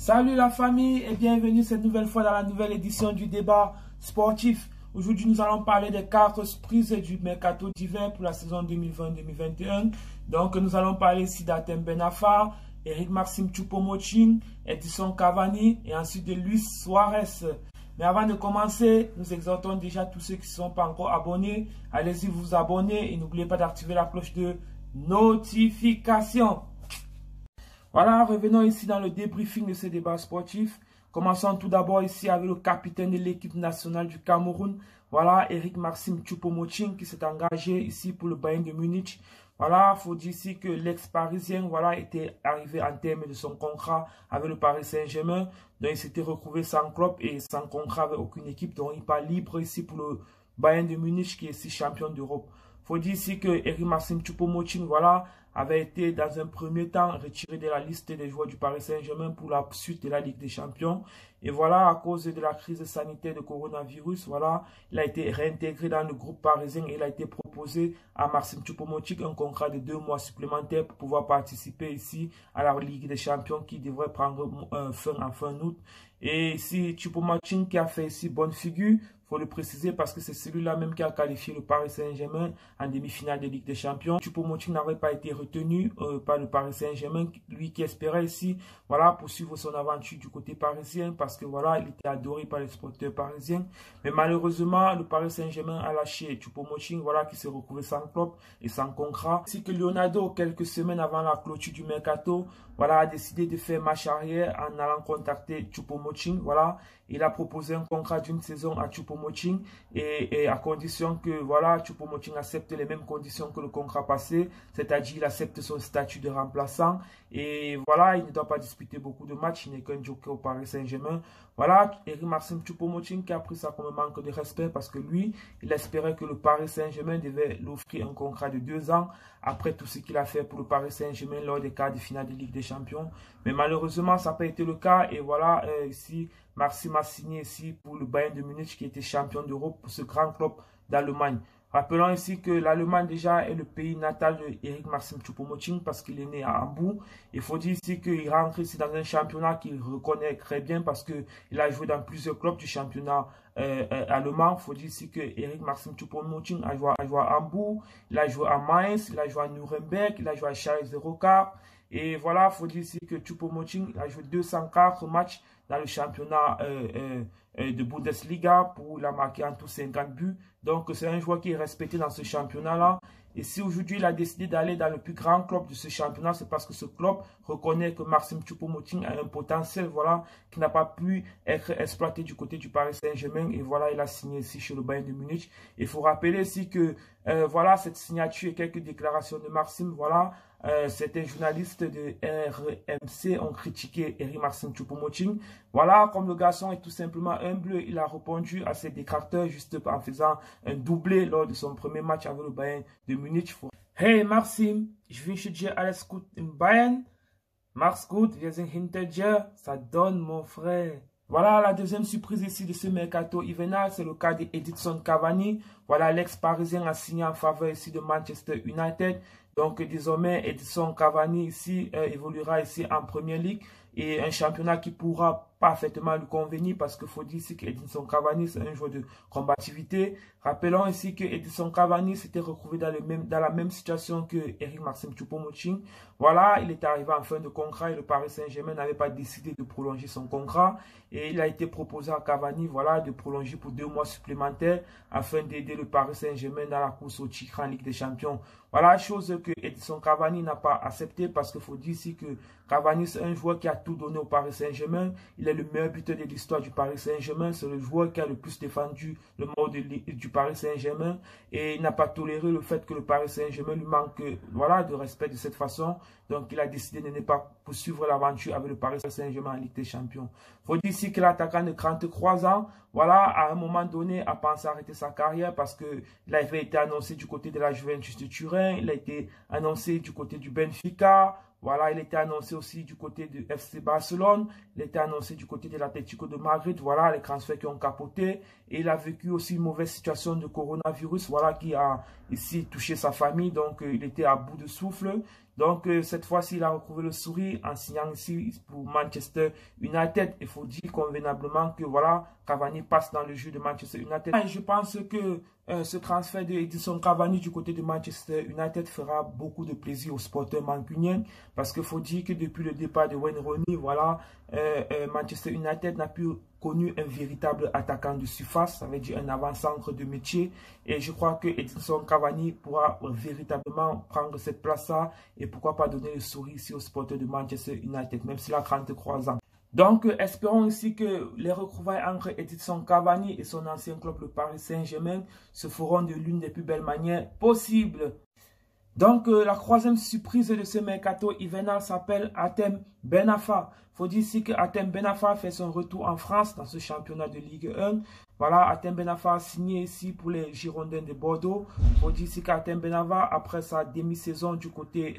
Salut la famille et bienvenue cette nouvelle fois dans la nouvelle édition du débat sportif. Aujourd'hui, nous allons parler des 4 surprises du mercato d'hiver pour la saison 2020-2021. Donc, nous allons parler ici d'Hatem Ben Arfa, Eric-Maxime Choupo-Moting, Edinson Cavani et ensuite de Luis Suarez. Mais avant de commencer, nous exhortons déjà tous ceux qui ne sont pas encore abonnés. Allez-y vous abonner et n'oubliez pas d'activer la cloche de notification. Voilà, revenons ici dans le débriefing de ce débat sportif. Commençons tout d'abord ici avec le capitaine de l'équipe nationale du Cameroun. Voilà, Eric-Maxime Choupo-Moting qui s'est engagé ici pour le Bayern de Munich. Voilà, il faut dire ici que l'ex-parisien était arrivé en terme de son contrat avec le Paris Saint-Germain. Donc il s'était retrouvé sans club et sans contrat avec aucune équipe. Donc il part libre ici pour le Bayern de Munich qui est ici champion d'Europe. Il faut dire ici que Eric-Maxime Choupo-Moting, avait été dans un premier temps retiré de la liste des joueurs du Paris Saint-Germain pour la suite de la Ligue des Champions. Et voilà, à cause de la crise sanitaire de coronavirus, il a été réintégré dans le groupe parisien et il a été proposé à Maxime Choupo-Moting un contrat de 2 mois supplémentaires pour pouvoir participer ici à la Ligue des Champions qui devrait prendre fin en fin août. Et ici, Choupo-Moting qui a fait ici bonne figure, il faut le préciser parce que c'est celui-là même qui a qualifié le Paris Saint-Germain en demi-finale de Ligue des Champions. Choupo-Moting n'avait pas été retenu par le Paris Saint-Germain, lui qui espérait ici, poursuivre son aventure du côté parisien parce que il était adoré par les supporters parisiens. Mais malheureusement, le Paris Saint-Germain a lâché Choupo-Moting, qui s'est retrouvé sans club et sans contrat. Ainsi que Leonardo, quelques semaines avant la clôture du mercato, a décidé de faire marche arrière en allant contacter Choupo-Moting. Il a proposé un contrat d'une saison à Choupo-Moting et à condition que Choupo-Moting accepte les mêmes conditions que le contrat passé, c'est-à-dire il accepte son statut de remplaçant et il ne doit pas disputer beaucoup de matchs, il n'est qu'un joker au Paris Saint-Germain. Eric-Maxime Choupo-Moting qui a pris ça comme un manque de respect parce que lui, il espérait que le Paris Saint-Germain devait l'offrir un contrat de 2 ans après tout ce qu'il a fait pour le Paris Saint-Germain lors des quarts de finale de Ligue des Champions. Mais malheureusement, ça n'a pas été le cas et ici, Maxime a signé ici pour le Bayern de Munich qui était champion d'Europe pour ce grand club d'Allemagne. Rappelons ici que l'Allemagne déjà est le pays natal de Eric-Maxime Choupo-Moting parce qu'il est né à Hambourg. Il faut dire ici qu'il rentre ici dans un championnat qu'il reconnaît très bien parce qu'il a joué dans plusieurs clubs du championnat allemand. Il faut dire ici que Eric-Maxime Choupo-Moting a joué à Hambourg, il a joué à Mainz, il a joué à Nuremberg, il a joué à Schalke 04. Et il faut dire ici que Choupo-Moting a joué 204 matchs dans le championnat de Bundesliga il a marqué en tout 50 buts. Donc c'est un joueur qui est respecté dans ce championnat-là. Et si aujourd'hui il a décidé d'aller dans le plus grand club de ce championnat, c'est parce que ce club reconnaît que Maxime Choupo-Moting a un potentiel qui n'a pas pu être exploité du côté du Paris Saint-Germain. Et il a signé ici chez le Bayern de Munich. Il faut rappeler ici que cette signature et quelques déclarations de Maxime, certains journalistes de RMC ont critiqué Eric-Maxime Choupo-Moting. Comme le garçon est tout simplement humble, il a répondu à ses détracteurs juste en faisant un doublé lors de son premier match avec le Bayern de Munich. Hey Maxime, ich wünsche dir alles gut in Bayern. Mach's gut, wir sind hinter dir. Ça donne mon frère. La deuxième surprise ici de ce mercato hivernal, c'est le cas d'Edinson Cavani. L'ex-parisien a signé en faveur ici de Manchester United. Donc désormais, Edinson Cavani ici évoluera ici en Premier League et un championnat qui pourra parfaitement lui convenir parce qu'il faut dire ici qu'Edinson Cavani c'est un joueur de combativité. Rappelons ici que Edinson Cavani s'était retrouvé dans la même situation que Eric-Maxime Choupo-Moting. Il était arrivé en fin de contrat et le Paris Saint-Germain n'avait pas décidé de prolonger son contrat et il a été proposé à Cavani de prolonger pour 2 mois supplémentaires afin d'aider le Paris Saint-Germain dans la course au titre en Ligue des Champions. Chose que Edinson Cavani n'a pas accepté parce qu'il faut dire ici que Cavani c'est un joueur qui a tout donné au Paris Saint-Germain. Il est le meilleur buteur de l'histoire du Paris Saint-Germain. C'est le joueur qui a le plus défendu le mode du Paris Saint-Germain. Et il n'a pas toléré le fait que le Paris Saint-Germain lui manque de respect de cette façon. Donc il a décidé de ne pas poursuivre l'aventure avec le Paris Saint-Germain en Ligue des Champions. Il faut dire ici que l'attaquant de 33 ans, à un moment donné, a pensé arrêter sa carrière parce qu'il avait été annoncé du côté de la Juventus de Turin. Il a été annoncé du côté du Benfica. Il était annoncé aussi du côté du FC Barcelone, il était annoncé du côté de l'Atlético de Madrid, les transferts qui ont capoté. Et il a vécu aussi une mauvaise situation de coronavirus, qui a ici touché sa famille, donc il était à bout de souffle. Donc, cette fois-ci, il a retrouvé le sourire en signant ici pour Manchester United. Il faut dire convenablement que voilà, Cavani passe dans le jeu de Manchester United. Et je pense que ce transfert de Edinson Cavani du côté de Manchester United fera beaucoup de plaisir aux supporters mancuniens. Parce qu'il faut dire que depuis le départ de Wayne Rooney, voilà, Manchester United n'a plus connu un véritable attaquant de surface, ça veut dire un avant-centre de métier. Et je crois que Edinson Cavani pourra véritablement prendre cette place-là et pourquoi pas donner le sourire ici aux supporters de Manchester United, même s'il a 33 ans. Donc, espérons ici que les retrouvailles entre Edinson Cavani et son ancien club, le Paris Saint-Germain, se feront de l'une des plus belles manières possibles. Donc, la troisième surprise de ce mercato hivernal s'appelle Hatem Ben Arfa. Il faut dire ici que Hatem Ben Arfa fait son retour en France dans ce championnat de Ligue 1. Voilà, Hatem Ben Arfa a signé ici pour les Girondins de Bordeaux. Il faut dire ici qu'Hatem Ben Arfa, après sa demi-saison du côté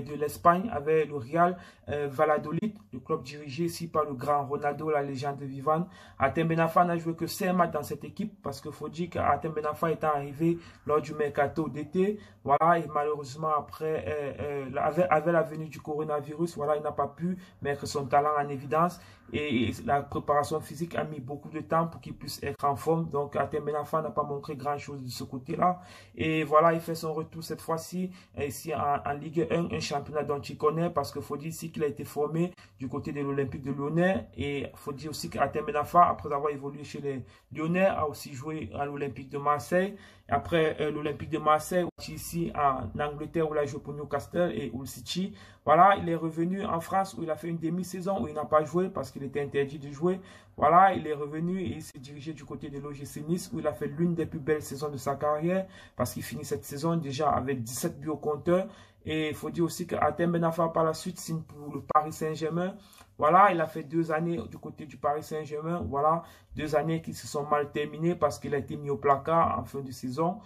de l'Espagne avec le Real Valladolid, le club dirigé ici par le grand Ronaldo, la légende vivante. Hatem Ben Arfa n'a joué que 5 matchs dans cette équipe parce qu'il faut dire qu'Hatem Ben Arfa est arrivé lors du mercato d'été. Voilà, et malheureusement après, avec la venue du coronavirus, voilà, il n'a pas pu mettre son talent en évidence et la préparation physique a mis beaucoup de temps pour qu'il puisse être en forme. Donc, Hatem Ben Arfa n'a pas montré grand-chose de ce côté-là. Et voilà, il fait son retour cette fois-ci ici en Ligue 1, un championnat dont il connaît parce qu'il faut dire ici qu'il a été formé du côté de l'Olympique de Lyonnais. Et il faut dire aussi qu'Hatem Ben Arfa, après avoir évolué chez les Lyonnais, a aussi joué à l'Olympique de Marseille. Après l'Olympique de Marseille, ici en Angleterre où il a joué pour Newcastle et Hull City. Voilà, il est revenu en France où il a fait une demi-saison où il n'a pas joué parce qu'il était interdit de jouer. Voilà, il est revenu et il s'est dirigé du côté de l'OGC Nice où il a fait l'une des plus belles saisons de sa carrière parce qu'il finit cette saison déjà avec 17 buts au compteur. Et il faut dire aussi que Hatem Ben Arfa par la suite signe pour le Paris Saint-Germain. Voilà, il a fait 2 années du côté du Paris Saint-Germain. Voilà, 2 années qui se sont mal terminées parce qu'il a été mis au placard en fin de saison.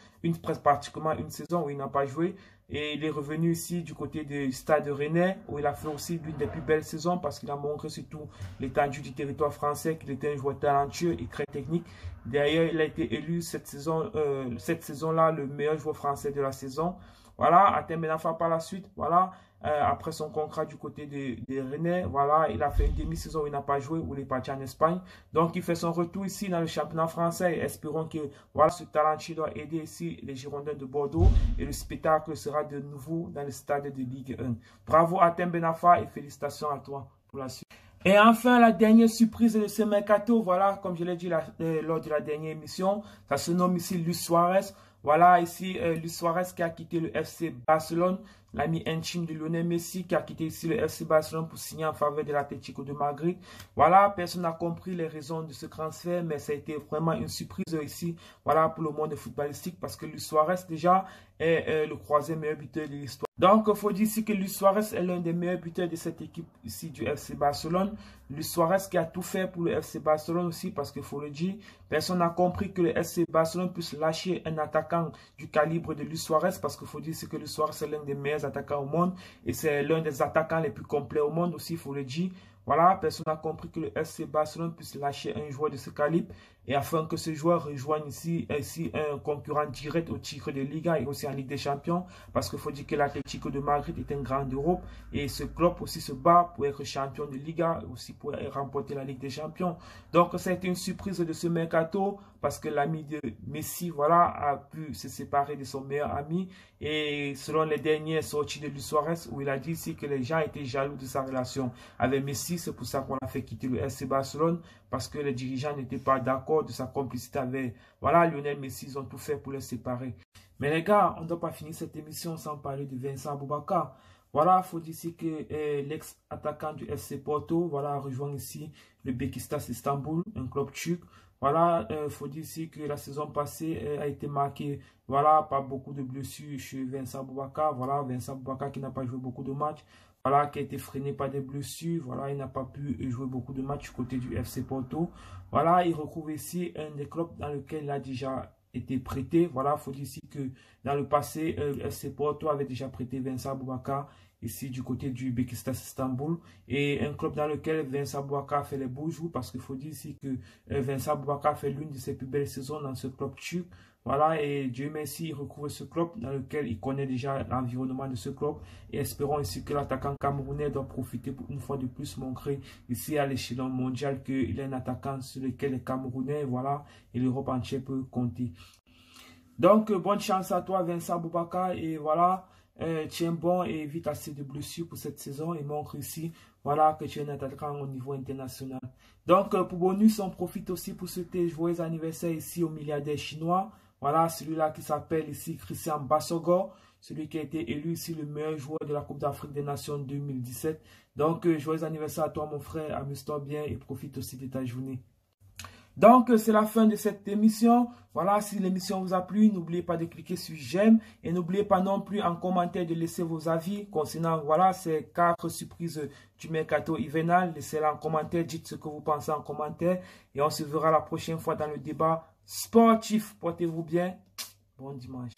Presque pratiquement une saison où il n'a pas joué. Et il est revenu ici du côté du Stade Rennais où il a fait aussi l'une des plus belles saisons parce qu'il a montré surtout l'étendue du territoire français, qu'il était un joueur talentueux et très technique. D'ailleurs, il a été élu cette saison-là le meilleur joueur français de la saison. Voilà, Hatem Ben Arfa par la suite, voilà, après son contrat du côté des Rennais, voilà, il a fait une demi-saison où il n'a pas joué, où il est parti en Espagne. Donc, il fait son retour ici dans le championnat français et espérons que, voilà, ce talent-ci doit aider ici les Girondins de Bordeaux et le spectacle sera de nouveau dans le stade de Ligue 1. Bravo Hatem Ben Arfa et félicitations à toi pour la suite. Et enfin, la dernière surprise de ce mercato, voilà, comme je l'ai dit lors de la dernière émission, ça se nomme ici Luis Suarez. Voilà, ici, Luis Suarez qui a quitté le FC Barcelone, l'ami intime de Lionel Messi qui a quitté ici le FC Barcelone pour signer en faveur de l'Atlético de Madrid. Voilà, personne n'a compris les raisons de ce transfert, mais ça a été vraiment une surprise ici, voilà, pour le monde footballistique, parce que Luis Suarez déjà est le troisième meilleur buteur de l'histoire. Donc, il faut dire ici que Luis Suarez est l'un des meilleurs buteurs de cette équipe ici du FC Barcelone. Luis Suarez qui a tout fait pour le FC Barcelone aussi, parce qu'il faut le dire, personne n'a compris que le FC Barcelone puisse lâcher un attaquant du calibre de Luis Suarez, parce qu'il faut dire que Luis Suarez est l'un des meilleurs attaquants au monde, et c'est l'un des attaquants les plus complets au monde aussi, il faut le dire. Voilà, personne n'a compris que le FC Barcelone puisse lâcher un joueur de ce calibre et afin que ce joueur rejoigne ici un concurrent direct au titre de Liga et aussi en Ligue des Champions. Parce qu'il faut dire que l'Atlético de Madrid est un grand d'Europe et ce club aussi se bat pour être champion de Liga et aussi pour remporter la Ligue des Champions. Donc, ça a été une surprise de ce mercato parce que l'ami de Messi, voilà, a pu se séparer de son meilleur ami. Et selon les dernières sorties de Luis Suarez, où il a dit ici que les gens étaient jaloux de sa relation avec Messi, c'est pour ça qu'on a fait quitter le FC Barcelone, parce que les dirigeants n'étaient pas d'accord de sa complicité avec, voilà, Lionel Messi, ils ont tout fait pour les séparer. Mais les gars, on ne doit pas finir cette émission sans parler de Vincent Aboubakar. Voilà, il faut dire ici que l'ex-attaquant du FC Porto, voilà, rejoint ici le Beşiktaş Istanbul, un club turc. Voilà, il faut dire ici que la saison passée a été marquée, voilà, par beaucoup de blessures chez Vincent Aboubakar. Voilà, Vincent Aboubakar qui n'a pas joué beaucoup de matchs. Voilà, qui a été freiné par des blessures. Voilà, il n'a pas pu jouer beaucoup de matchs du côté du FC Porto. Voilà, il retrouve ici un des clubs dans lequel il a déjà été prêté. Voilà, il faut dire ici que dans le passé, le FC Porto avait déjà prêté Vincent Aboubakar ici du côté du Beşiktaş Istanbul, et un club dans lequel Vincent Boaka fait les beaux jours, parce qu'il faut dire ici que Vincent Boaka fait l'une de ses plus belles saisons dans ce club turc. Voilà, et Dieu merci, il recouvre ce club dans lequel il connaît déjà l'environnement de ce club. Et espérons ici que l'attaquant camerounais doit profiter pour une fois de plus montrer ici à l'échelon mondial qu'il est un attaquant sur lequel les Camerounais, voilà, et l'Europe entière peut compter. Donc, bonne chance à toi, Vincent Boubaka, et voilà, tiens bon et évite assez de blessures pour cette saison et montre ici, voilà, que tu es un attaquant au niveau international. Donc, pour bonus, on profite aussi pour souhaiter joyeux anniversaire ici au milliardaire chinois. Voilà, celui-là qui s'appelle ici Christian Bassogor, celui qui a été élu ici le meilleur joueur de la Coupe d'Afrique des Nations 2017. Donc, joyeux anniversaire à toi, mon frère, amuse-toi bien et profite aussi de ta journée. Donc, c'est la fin de cette émission. Voilà, si l'émission vous a plu, n'oubliez pas de cliquer sur j'aime et n'oubliez pas non plus en commentaire de laisser vos avis concernant, voilà, ces 4 surprises du mercato hivernal. Laissez-les en commentaire, dites ce que vous pensez en commentaire et on se verra la prochaine fois dans le débat sportif. Portez-vous bien. Bon dimanche.